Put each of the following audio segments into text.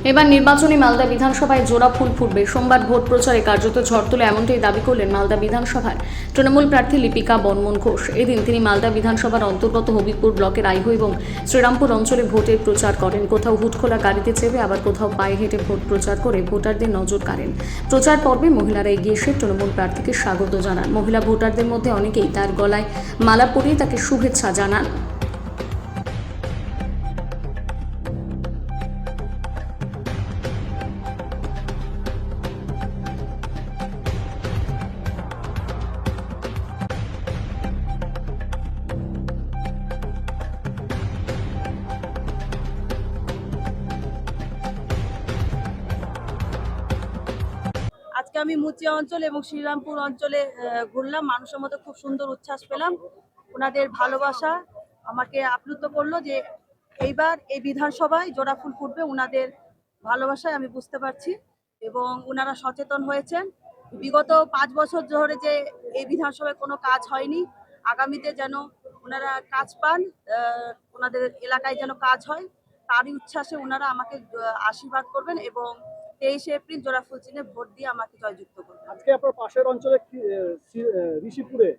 এবার নির্বাচনী মালদা বিধানসভায় জোড়া ফুল ফুটবে। সোমবার ভোট প্রচারে কার্যত ঝড় তোলে এমনটাই দাবি করলেন মালদা বিধানসভার তৃণমূল প্রার্থী লিপিকা বর্মন ঘোষ। এদিন তিনি মালদা বিধানসভার অন্তর্গত হবিবপুর ব্লকের আইহো এবং শ্রীরামপুর অঞ্চলে ভোটের প্রচার করেন। কোথাও হুটখোলা গাড়িতে চেপে আবার কোথাও পায়ে হেঁটে ভোট প্রচার করে ভোটারদের নজর কাড়েন। প্রচার পর্বে মহিলারা এগিয়ে এসে তৃণমূল প্রার্থীকে স্বাগত জানান। মহিলা ভোটারদের মধ্যে অনেকেই তার গলায় মালা পরিয়ে তাকে শুভেচ্ছা জানান। আজকে আমি মুচিয়া অঞ্চল এবং শ্রীরামপুর অঞ্চলে ঘুরলাম। মানুষের মধ্যে খুব সুন্দর উচ্ছ্বাস পেলাম। ওনাদের ভালোবাসা আমাকে আপ্লুত করলো যে এইবার এই বিধানসভায় জোড়া ফুল ফুটবে। ওনাদের ভালোবাসায় আমি বুঝতে পারছি এবং ওনারা সচেতন হয়েছেন। বিগত 5 বছর ধরে যে এই বিধানসভায় কোনো কাজ হয়নি, আগামীতে যেন ওনারা কাজ পান, ওনাদের এলাকায় যেন কাজ হয়, তারই উচ্ছ্বাসে ওনারা আমাকে আশীর্বাদ করবেন এবং 23 এপ্রিল জোড়া ফুল চিহ্নে ভোট দিয়ে আমাকে জয়যুক্ত করবেন। আজকে আপনার পাশের অঞ্চলে ঋষিপুরে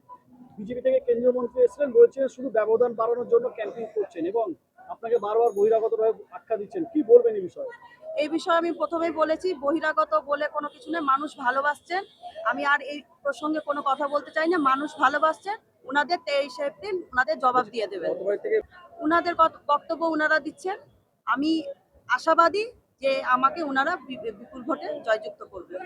বিজেপি থেকে কেন্দ্রীয় মন্ত্রী এসেছিলেন, বলছেন শুধু ব্যবধান বাড়ানোর জন্য ক্যাম্পেইন করছেন এবং আপনাকে বারবার বহিরাগতভাবে আখ্যা দিচ্ছেন। কি বলবেন এই বিষয়ে? এই বিষয়ে আমি প্রথমেই বলেছি, বহিরাগত বলে কোনো কিছু নেই, মানুষ ভালোবাসছেন। আমি আর এই প্রসঙ্গে কোনো কথা বলতে চাই না। মানুষ ভালোবাসছেন, ওনাদের 23 এপ্রিল ওনাদের জবাব দিয়ে দেবেন। ওনাদের বক্তব্য ওনারা দিচ্ছেন। আমি আশাবাদী যে আমাকে ওনারা বিপুল ভোটে জয়যুক্ত করবেন।